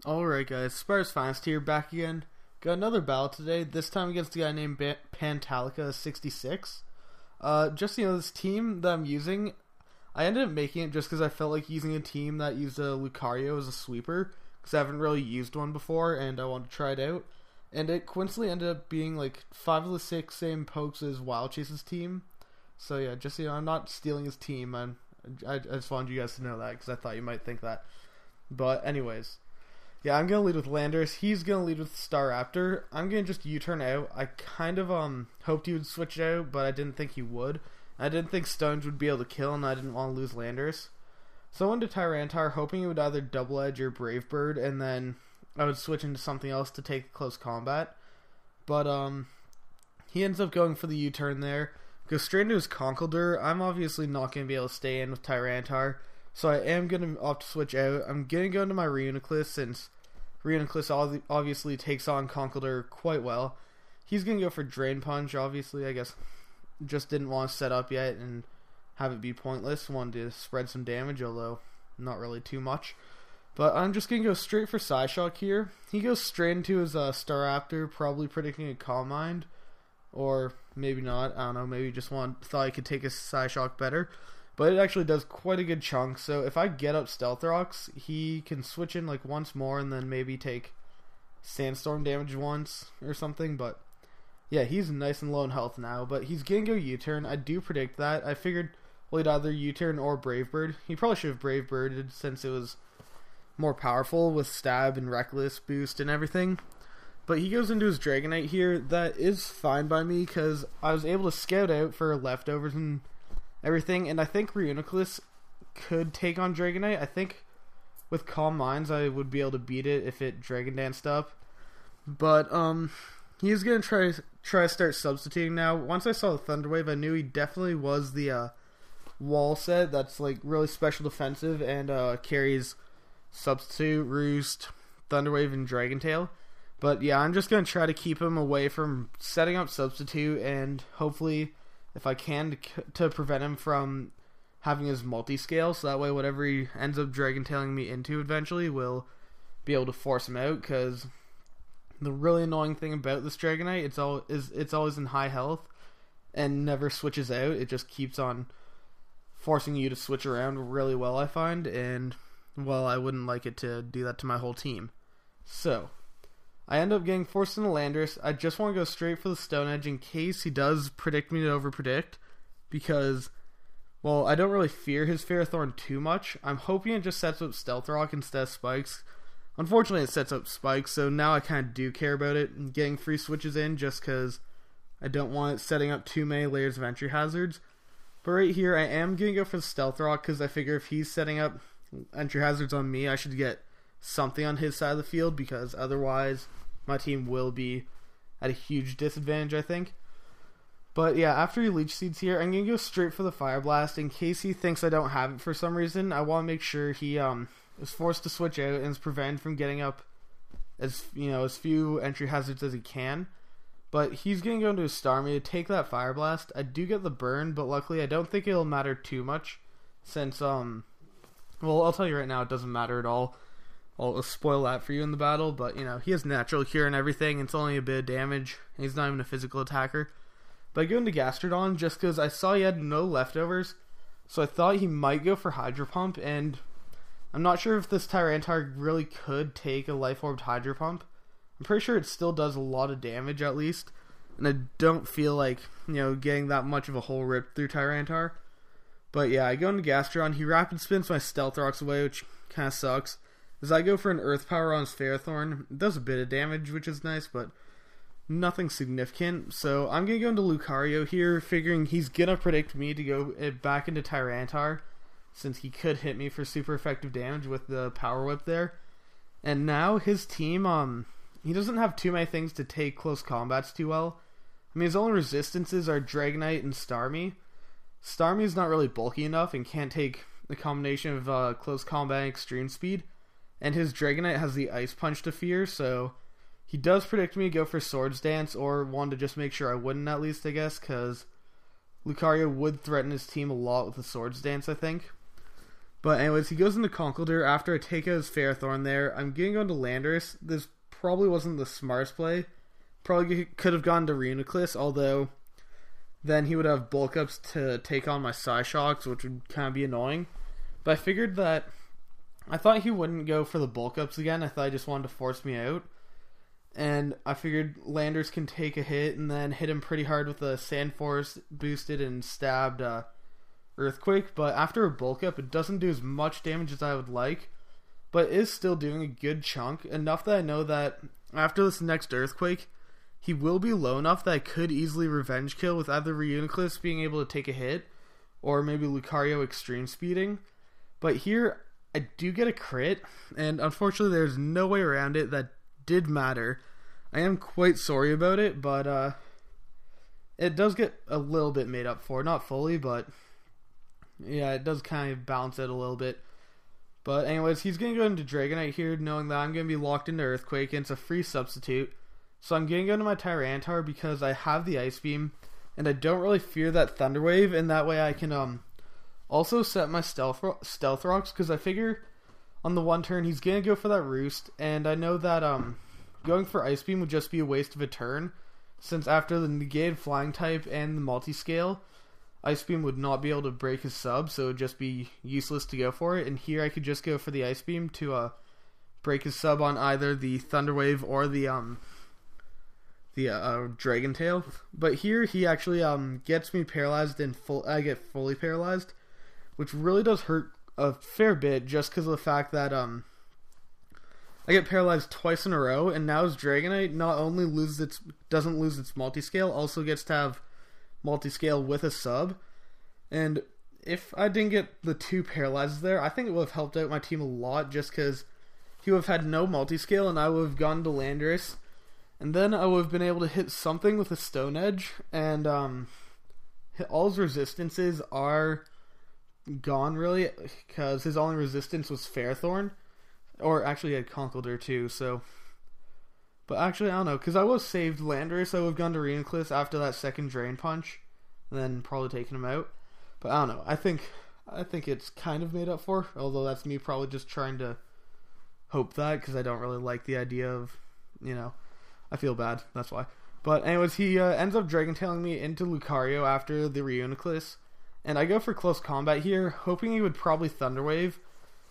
Alright guys, SpartasFinest here, back again. Got another battle today, this time against a guy named Pantallica66. This team that I'm using, I ended up making it just because I felt like using a team that used a Lucario as a sweeper, because I haven't really used one before, and I wanted to try it out. And it coincidentally ended up being like 5 of the 6 same pokes as Wild Chase's team. So yeah, I'm not stealing his team, I just wanted you guys to know that, because I thought you might think that. But anyways, yeah, I'm going to lead with Landers. He's going to lead with Staraptor. I'm going to just U-turn out. I kind of hoped he would switch out, but I didn't think he would. I didn't think Stones would be able to kill, and I didn't want to lose Landers. So I went to Tyranitar, hoping he would either Double Edge or Brave Bird, and then I would switch into something else to take close combat. But he ends up going for the U-turn there. Goes straight into his Conkeldurr. I'm obviously not going to be able to stay in with Tyranitar, so I am going to opt to switch out. I'm going to go into my Reuniclus, since Reuniclus obviously takes on Conkeldurr quite well. He's going to go for Drain Punch, obviously. I guess just didn't want to set up yet and have it be pointless. Wanted to spread some damage, although not really too much. But I'm just going to go straight for Psyshock here. He goes straight into his Staraptor, probably predicting a Calm Mind. Or maybe not, I don't know, maybe just thought I could take his Psyshock better. But it actually does quite a good chunk, so if I get up Stealth Rocks, he can switch in like once more and then maybe take Sandstorm damage once or something. But yeah, he's nice and low in health now, but he's gonna go U-turn. I do predict that. I figured, well, he'd either U-turn or Brave Bird. He probably should have Brave Birded since it was more powerful with Stab and Reckless boost and everything. But he goes into his Dragonite here. That is fine by me because I was able to scout out for leftovers and everything, and I think Reuniclus could take on Dragonite. I think with Calm Minds I would be able to beat it if it Dragon Danced up. But he's gonna try to start substituting now. Once I saw the Thunder Wave, I knew he definitely was the wall set that's like really special defensive and carries Substitute, Roost, Thunder Wave, and Dragon Tail. But yeah, I'm just gonna try to keep him away from setting up Substitute, and hopefully, if I can, to prevent him from having his multi-scale, so that way whatever he ends up Dragon Tailing me into eventually will be able to force him out. Because the really annoying thing about this Dragonite, it's always in high health and never switches out. It just keeps on forcing you to switch around really well, I find, and well, I wouldn't like it to do that to my whole team. So I end up getting forced into Landers. I just want to go straight for the Stone Edge in case he does predict me to overpredict, because, well, I don't really fear his Ferrothorn too much. I'm hoping it just sets up Stealth Rock instead of Spikes. Unfortunately, it sets up Spikes, so now I kind of do care about it and getting free switches in just because I don't want it setting up too many layers of entry hazards. But right here, I am going to go for the Stealth Rock because I figure if he's setting up entry hazards on me, I should get something on his side of the field, because otherwise my team will be at a huge disadvantage, I think. But yeah, after he Leech Seeds here, I'm going to go straight for the Fire Blast in case he thinks I don't have it for some reason. I want to make sure he is forced to switch out and is prevented from getting up as few entry hazards as he can. But he's going to go into his Starmie to take that Fire Blast. I do get the burn, but luckily I don't think it'll matter too much since, well, I'll tell you right now, it doesn't matter at all. I'll spoil that for you in the battle, but he has Natural Cure and everything. It's only a bit of damage. He's not even a physical attacker. But I go into Gastrodon just because I saw he had no leftovers, so I thought he might go for Hydro Pump, and I'm not sure if this Tyranitar really could take a Life Orbed Hydro Pump. I'm pretty sure it still does a lot of damage at least, and I don't feel like getting that much of a hole ripped through Tyranitar. But yeah, I go into Gastrodon. He Rapid Spins my Stealth Rocks away, which kind of sucks. As I go for an Earth Power on his Ferrothorn, it does a bit of damage, which is nice, but nothing significant. So I'm going to go into Lucario here, figuring he's going to predict me to go back into Tyranitar, since he could hit me for super effective damage with the Power Whip there. And now his team, he doesn't have too many things to take close combats too well. I mean, his only resistances are Dragonite and Starmie. Starmie is not really bulky enough and can't take the combination of close combat and extreme speed. And his Dragonite has the Ice Punch to fear, so he does predict me to go for Swords Dance, or wanted to just make sure I wouldn't at least, I guess, because Lucario would threaten his team a lot with the Swords Dance, I think. But anyways, he goes into Conkeldurr after I take out his Fairthorn there. I'm going to go into Landorus. This probably wasn't the smartest play. Probably could have gone to Reuniclus, although then he would have bulk ups to take on my Psyshocks, which would kind of be annoying. But I figured that I thought he wouldn't go for the bulk ups again. I thought he just wanted to force me out. And I figured Landorus can take a hit and then hit him pretty hard with a Sandforce boosted and stabbed Earthquake. But after a bulk up, it doesn't do as much damage as I would like, but is still doing a good chunk. Enough that I know that after this next Earthquake, he will be low enough that I could easily revenge kill with either Reuniclus being able to take a hit or maybe Lucario extreme speeding. But here, I do get a crit, and unfortunately there's no way around it. That did matter. I am quite sorry about it, but it does get a little bit made up for. Not fully, but yeah, it does kind of balance it a little bit. But anyways, he's going to go into Dragonite here, knowing that I'm going to be locked into Earthquake, and it's a free substitute. So I'm going to go into my Tyranitar because I have the Ice Beam, and I don't really fear that Thunder Wave, and that way I can also set my Stealth Rocks, because I figure on the one turn he's going to go for that Roost, and I know that going for Ice Beam would just be a waste of a turn, since after the negated Flying type and the Multi-Scale, Ice Beam would not be able to break his sub, so it would just be useless to go for it. And here I could just go for the Ice Beam to break his sub on either the Thunder Wave or the Dragon Tail. But here he actually gets me paralyzed and I get fully paralyzed, which really does hurt a fair bit just because of the fact that I get paralyzed twice in a row, and now his Dragonite not only doesn't lose its Multi-Scale, also gets to have Multi-Scale with a sub. And if I didn't get the two paralyzes there, I think it would have helped out my team a lot, just because he would have had no Multi-Scale and I would have gone to Landorus, and then I would have been able to hit something with a Stone Edge, and all his resistances are gone really, because his only resistance was Fairthorn, or actually he had Conkeldurr too, so. But actually, I don't know, because I was saved Landorus, I would have gone to Reuniclus after that second Drain Punch, and then probably taken him out. But I don't know, I think it's kind of made up for, although that's me probably just trying to hope that, because I don't really like the idea of, I feel bad, that's why. But anyways, he ends up Dragon Tailing me into Lucario after the Reuniclus, and I go for close combat here, hoping he would probably Thunder Wave,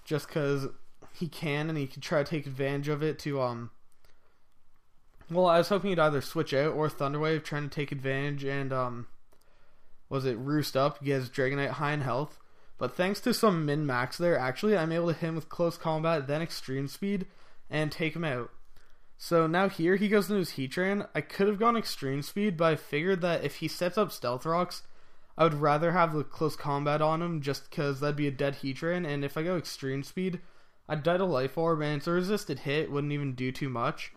just because he can, and he can try to take advantage of it to, well, I was hoping he'd either switch out or Thunder Wave, trying to take advantage and, Roost up, get his Dragonite high in health. But thanks to some min-max there, actually, I'm able to hit him with close combat, then extreme speed, and take him out. So now here, he goes into his Heatran. I could have gone extreme speed, but I figured that if he sets up Stealth Rocks, I would rather have the close combat on him, just because that'd be a dead Heatran, and if I go extreme speed, I'd die to Life Orb, and it's a resisted hit, wouldn't even do too much.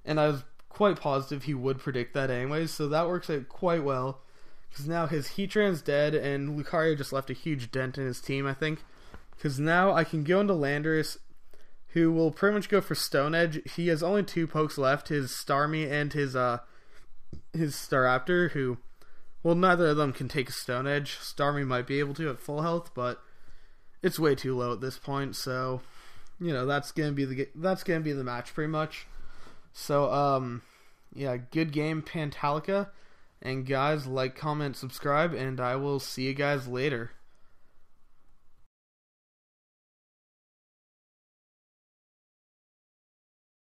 And I was quite positive he would predict that anyways, so that works out quite well, because now his Heatran's dead, and Lucario just left a huge dent in his team, I think, because now I can go into Landorus, who will pretty much go for Stone Edge. He has only two pokes left, his Starmie and his Staraptor, who, well, neither of them can take a Stone Edge. Starmie might be able to at full health, but it's way too low at this point, so that's gonna be the match pretty much. So yeah, good game, Pantallica, and guys, like, comment, subscribe, and I will see you guys later.